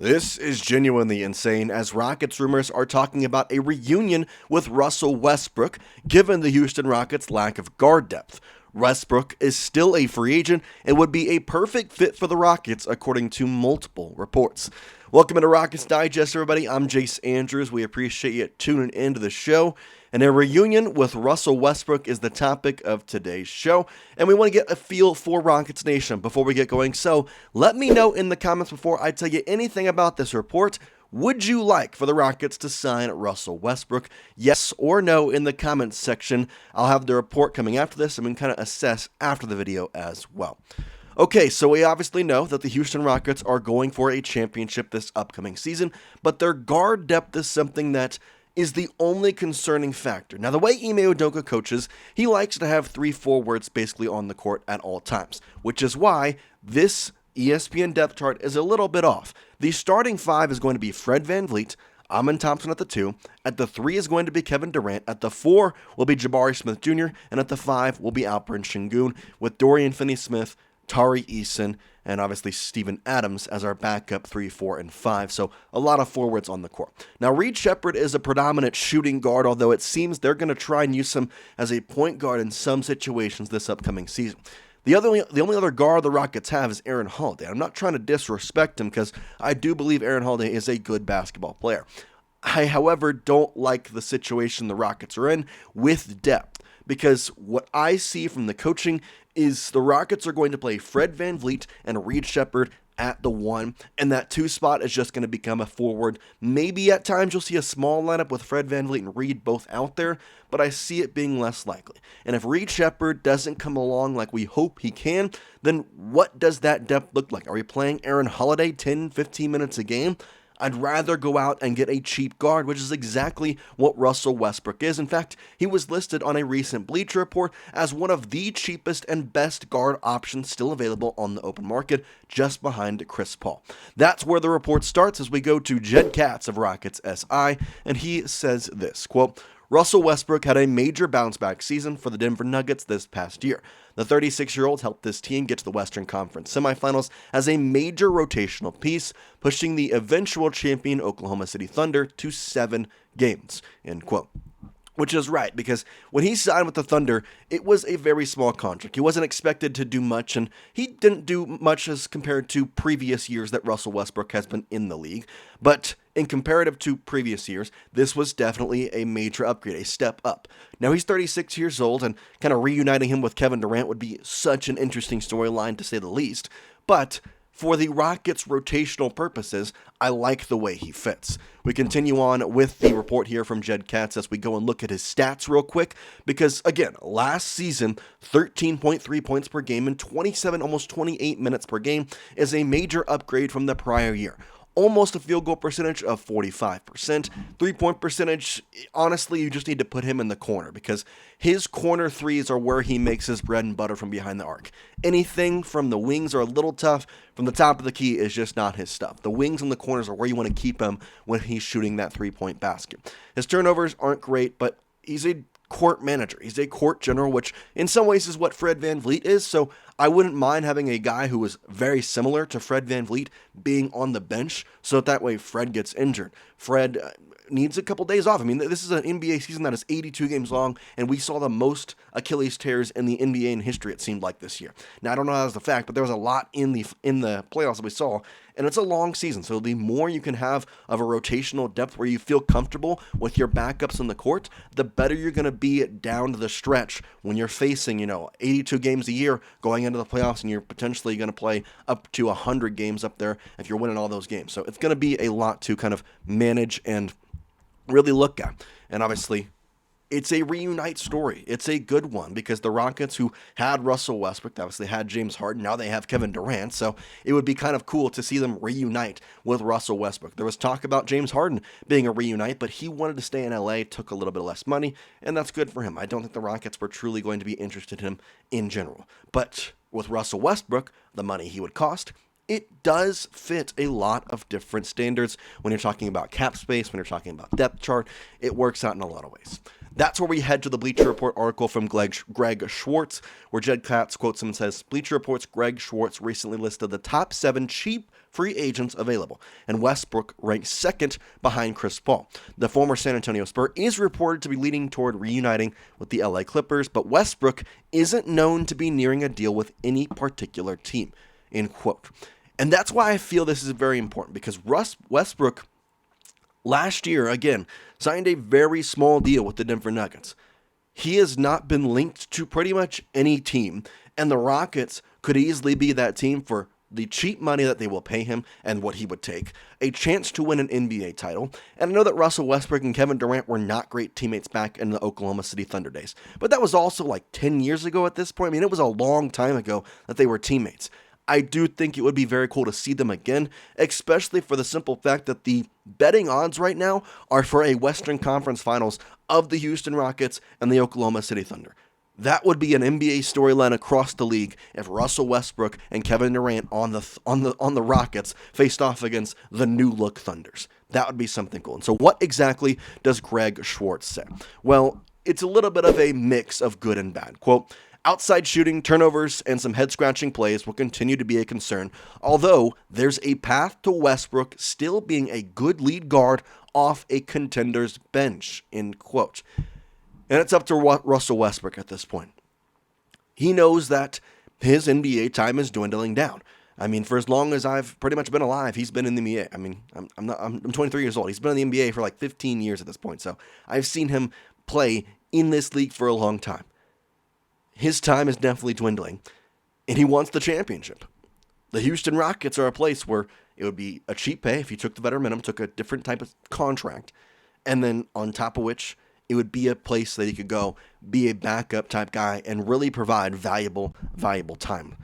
This is genuinely insane as Rockets rumors are talking about a reunion with Russell Westbrook given the Houston Rockets' lack of guard depth. Westbrook is still a free agent and would be a perfect fit for the Rockets according to multiple reports. Welcome to Rockets Digest, everybody. I'm Jace Andrews. We appreciate you tuning into the show. And a reunion with Russell Westbrook is the topic of today's show. And we want to get a feel for Rockets Nation before we get going. So let me know in the comments before I tell you anything about this report. Would you like for the Rockets to sign Russell Westbrook? Yes or no in the comments section. I'll have the report coming after this and we can kind of assess after the video as well. Okay, so we obviously know that the Houston Rockets are going for a championship this upcoming season, but their guard depth is something that is the only concerning factor. Now, the way Ime Udoka coaches, he likes to have 3 forwards basically on the court at all times, which is why this ESPN depth chart is a little bit off. The starting 5 is going to be Fred VanVleet, Amen Thompson at the 2, at the 3 is going to be Kevin Durant, at the 4 will be Jabari Smith Jr., and at the 5 will be Alperen Şengün, with Dorian Finney-Smith, Tari Eason, and obviously Steven Adams as our backup 3, 4, and 5. So a lot of forwards on the court. Now, Sheppard is a predominant shooting guard, although it seems they're going to try and use him as a point guard in some situations this upcoming season. The only other guard the Rockets have is Aaron Holiday. I'm not trying to disrespect him because I do believe Aaron Holiday is a good basketball player. I, however, don't like the situation the Rockets are in with depth because what I see from the coaching is the Rockets are going to play Fred VanVleet and Sheppard at the 1, and that 2 spot is just going to become a forward. Maybe at times you'll see a small lineup with Fred VanVleet and Reed both out there, but I see it being less likely. And if Sheppard doesn't come along like we hope he can, then what does that depth look like? Are we playing Aaron Holiday 10, 15 minutes a game? I'd rather go out and get a cheap guard, which is exactly what Russell Westbrook is. In fact, he was listed on a recent Bleacher Report as one of the cheapest and best guard options still available on the open market, just behind Chris Paul. That's where the report starts as we go to Jed Katz of Rockets SI, and he says this, quote, Russell Westbrook had a major bounce-back season for the Denver Nuggets this past year. The 36-year-old helped this team get to the Western Conference semifinals as a major rotational piece, pushing the eventual champion Oklahoma City Thunder to 7 games, end quote. Which is right, because when he signed with the Thunder, it was a very small contract. He wasn't expected to do much, and he didn't do much as compared to previous years that Russell Westbrook has been in the league. But in comparative to previous years, this was definitely a major upgrade, a step up. Now he's 36 years old, and kind of reuniting him with Kevin Durant would be such an interesting storyline to say the least. But for the Rockets' rotational purposes, I like the way he fits. We continue on with the report here from Jed Katz as we go and look at his stats real quick, because again, last season, 13.3 points per game and 27, almost 28 minutes per game is a major upgrade from the prior year. Almost a field goal percentage of 45%. 3-point percentage, honestly, you just need to put him in the corner because his corner threes are where he makes his bread and butter from behind the arc. Anything from the wings are a little tough. From the top of the key is just not his stuff. The wings and the corners are where you want to keep him when he's shooting that 3-point basket. His turnovers aren't great, but he's a court manager. He's a court general, which in some ways is what Fred VanVleet is, so I wouldn't mind having a guy who was very similar to Fred VanVleet being on the bench, so that way Fred gets injured. Fred needs a couple days off. I mean, this is an NBA season that is 82 games long, and we saw the most Achilles tears in the NBA in history, it seemed like, this year. Now, I don't know how that's the fact, but there was a lot in the playoffs that we saw, and it's a long season, so the more you can have of a rotational depth where you feel comfortable with your backups on the court, the better you're going to be down to the stretch when you're facing, 82 games a year going into the playoffs, and you're potentially going to play up to 100 games up there if you're winning all those games. So it's going to be a lot to kind of manage and really look at. And obviously, it's a reunite story. It's a good one because the Rockets, who had Russell Westbrook, obviously had James Harden, now they have Kevin Durant, so it would be kind of cool to see them reunite with Russell Westbrook. There was talk about James Harden being a reunite, but he wanted to stay in LA, took a little bit less money, and that's good for him. I don't think the Rockets were truly going to be interested in him in general. But with Russell Westbrook, the money he would cost, it does fit a lot of different standards when you're talking about cap space, when you're talking about depth chart. It works out in a lot of ways. That's where we head to the Bleacher Report article from Greg Schwartz, where Jed Katz quotes him and says, Bleacher Report's Greg Schwartz recently listed the top 7 cheap free agents available, and Westbrook ranks second behind Chris Paul. The former San Antonio Spur is reported to be leaning toward reuniting with the LA Clippers, but Westbrook isn't known to be nearing a deal with any particular team, end quote. And that's why I feel this is very important, because Westbrook last year, again, signed a very small deal with the Denver Nuggets. He has not been linked to pretty much any team, and the Rockets could easily be that team for the cheap money that they will pay him and what he would take, a chance to win an NBA title. And I know that Russell Westbrook and Kevin Durant were not great teammates back in the Oklahoma City Thunder days, but that was also like 10 years ago at this point. I mean, it was a long time ago that they were teammates. I do think it would be very cool to see them again, especially for the simple fact that the betting odds right now are for a Western Conference Finals of the Houston Rockets and the Oklahoma City Thunder. That would be an NBA storyline across the league if Russell Westbrook and Kevin Durant on the Rockets faced off against the new look Thunders. That would be something cool. And so what exactly does Greg Schwartz say? Well, it's a little bit of a mix of good and bad. Quote, outside shooting, turnovers, and some head-scratching plays will continue to be a concern, although there's a path to Westbrook still being a good lead guard off a contender's bench, end quote. And it's up to Russell Westbrook at this point. He knows that his NBA time is dwindling down. I mean, for as long as I've pretty much been alive, he's been in the NBA. I mean, I'm 23 years old. He's been in the NBA for like 15 years at this point, so I've seen him play in this league for a long time. His time is definitely dwindling, and he wants the championship. The Houston Rockets are a place where it would be a cheap pay if you took the veteran minimum, took a different type of contract, and then on top of which, it would be a place that he could go, be a backup type guy, and really provide valuable time.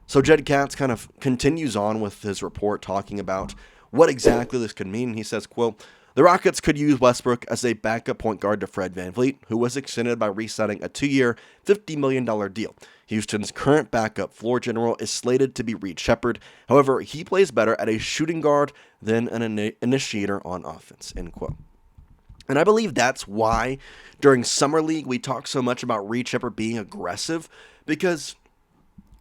So Jed Katz kind of continues on with his report talking about what exactly this could mean. He says, quote, the Rockets could use Westbrook as a backup point guard to Fred VanVleet, who was extended by re-signing a 2-year, $50 million deal. Houston's current backup floor general is slated to be Sheppard. However, he plays better at a shooting guard than an initiator on offense, end quote. And I believe that's why during Summer League we talk so much about Sheppard being aggressive, because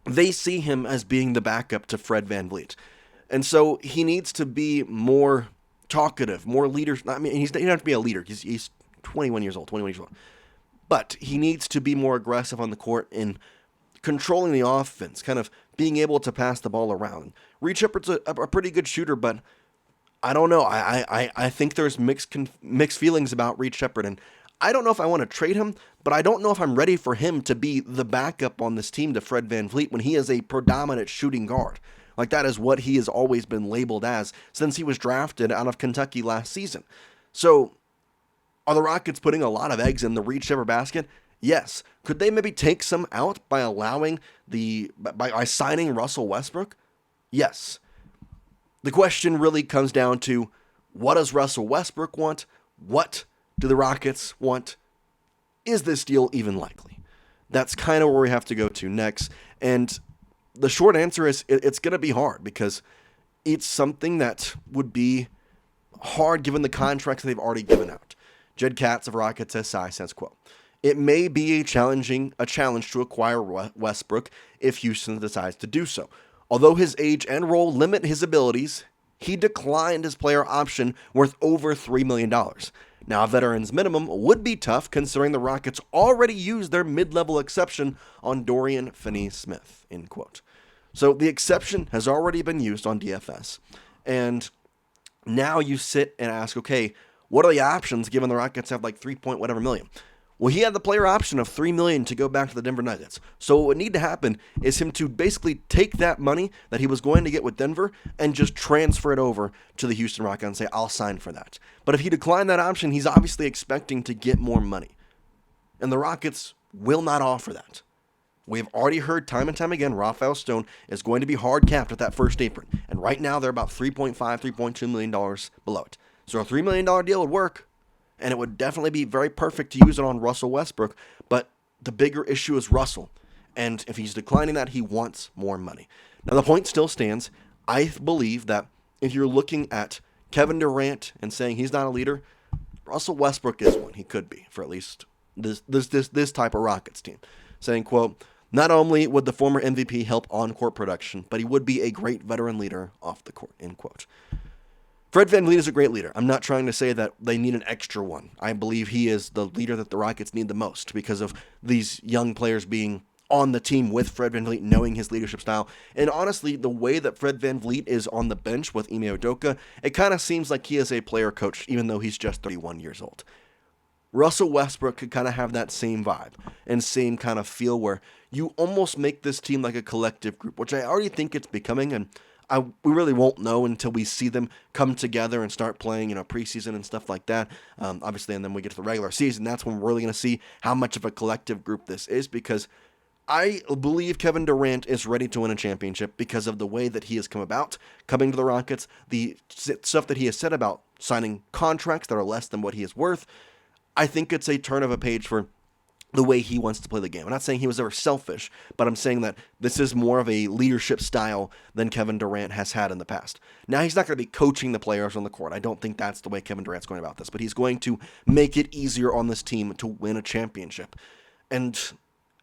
they see him as being the backup to Fred VanVleet. And so he needs to be more talkative, more leader. I mean, he doesn't have to be a leader. He's 21 years old. But he needs to be more aggressive on the court in controlling the offense, kind of being able to pass the ball around. Sheppard's a pretty good shooter, but I don't know. I think there's mixed feelings about Sheppard, and I don't know if I want to trade him, but I don't know if I'm ready for him to be the backup on this team to Fred VanVleet when he is a predominant shooting guard. Like, that is what he has always been labeled as since he was drafted out of Kentucky last season. So, are the Rockets putting a lot of eggs in the Sheppard basket? Yes. Could they maybe take some out by by signing Russell Westbrook? Yes. The question really comes down to, what does Russell Westbrook want? What do the Rockets want? Is this deal even likely? That's kind of where we have to go to next. And the short answer is it's going to be hard, because it's something that would be hard given the contracts they've already given out. Jed Katz of Rockets SI says, quote, it may be a challenge to acquire Westbrook if Houston decides to do so. Although his age and role limit his abilities, he declined his player option worth over $3 million. Now, a veteran's minimum would be tough considering the Rockets already used their mid-level exception on Dorian Finney-Smith, end quote. So the exception has already been used on DFS. And now you sit and ask, okay, what are the options given the Rockets have like 3 point whatever million? Well, he had the player option of $3 million to go back to the Denver Nuggets. So what would need to happen is him to basically take that money that he was going to get with Denver and just transfer it over to the Houston Rockets and say, I'll sign for that. But if he declined that option, he's obviously expecting to get more money. And the Rockets will not offer that. We've already heard time and time again, Rafael Stone is going to be hard capped at that first apron. And right now they're about $3.5, $3.2 million below it. So a $3 million deal would work. And it would definitely be very perfect to use it on Russell Westbrook. But the bigger issue is Russell. And if he's declining that, he wants more money. Now, the point still stands. I believe that if you're looking at Kevin Durant and saying he's not a leader, Russell Westbrook is one. He could be for at least this type of Rockets team. Saying, quote, Not only would the former MVP help on-court production, but he would be a great veteran leader off the court, end quote. Fred VanVleet is a great leader. I'm not trying to say that they need an extra one. I believe he is the leader that the Rockets need the most because of these young players being on the team with Fred VanVleet, knowing his leadership style. And honestly, the way that Fred VanVleet is on the bench with Ime Udoka, it kind of seems like he is a player coach, even though he's just 31 years old. Russell Westbrook could kind of have that same vibe and same kind of feel where you almost make this team like a collective group, which I already think it's becoming, and we really won't know until we see them come together and start playing, preseason and stuff like that. Obviously, and then we get to the regular season. That's when we're really going to see how much of a collective group this is, because I believe Kevin Durant is ready to win a championship because of the way that he has come about, coming to the Rockets, the stuff that he has said about signing contracts that are less than what he is worth. I think it's a turn of a page for the way he wants to play the game. I'm not saying he was ever selfish, but I'm saying that this is more of a leadership style than Kevin Durant has had in the past. Now, he's not going to be coaching the players on the court. I don't think that's the way Kevin Durant's going about this, but he's going to make it easier on this team to win a championship. And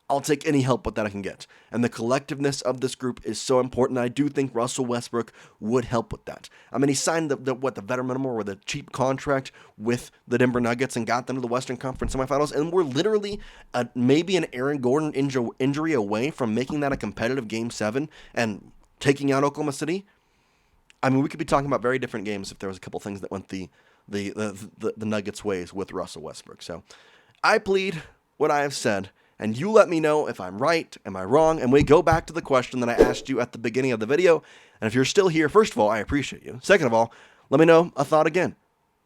I'll take any help with that I can get. And the collectiveness of this group is so important. I do think Russell Westbrook would help with that. I mean, he signed the veteran minimum or the cheap contract with the Denver Nuggets and got them to the Western Conference semifinals. And we're literally maybe an Aaron Gordon injury away from making that a competitive Game 7 and taking out Oklahoma City. I mean, we could be talking about very different games if there was a couple things that went the Nuggets' ways with Russell Westbrook. So I plead what I have said. And you let me know if I'm right, am I wrong, and we go back to the question that I asked you at the beginning of the video. And if you're still here, first of all, I appreciate you. Second of all, let me know a thought again.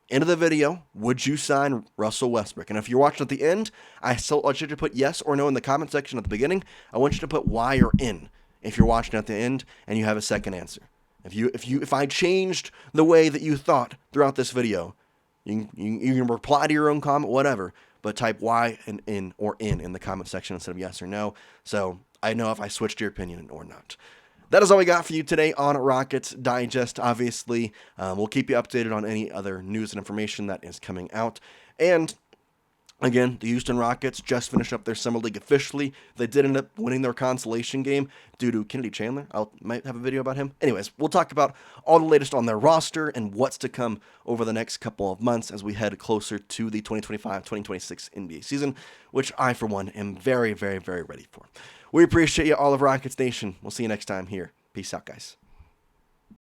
End of the video, would you sign Russell Westbrook? And if you're watching at the end, I still want you to put yes or no in the comment section at the beginning. I want you to put Y or in if you're watching at the end and you have a second answer. If I changed the way that you thought throughout this video, you can reply to your own comment, whatever. But type Y and in or in the comment section instead of yes or no, so I know if I switched your opinion or not. That is all we got for you today on Rockets Digest. Obviously, we'll keep you updated on any other news and information that is coming out. And again, the Houston Rockets just finished up their Summer League officially. They did end up winning their consolation game due to Kennedy Chandler. I might have a video about him. Anyways, we'll talk about all the latest on their roster and what's to come over the next couple of months as we head closer to the 2025-2026 NBA season, which I, for one, am very, very, very ready for. We appreciate you all of Rockets Nation. We'll see you next time here. Peace out, guys.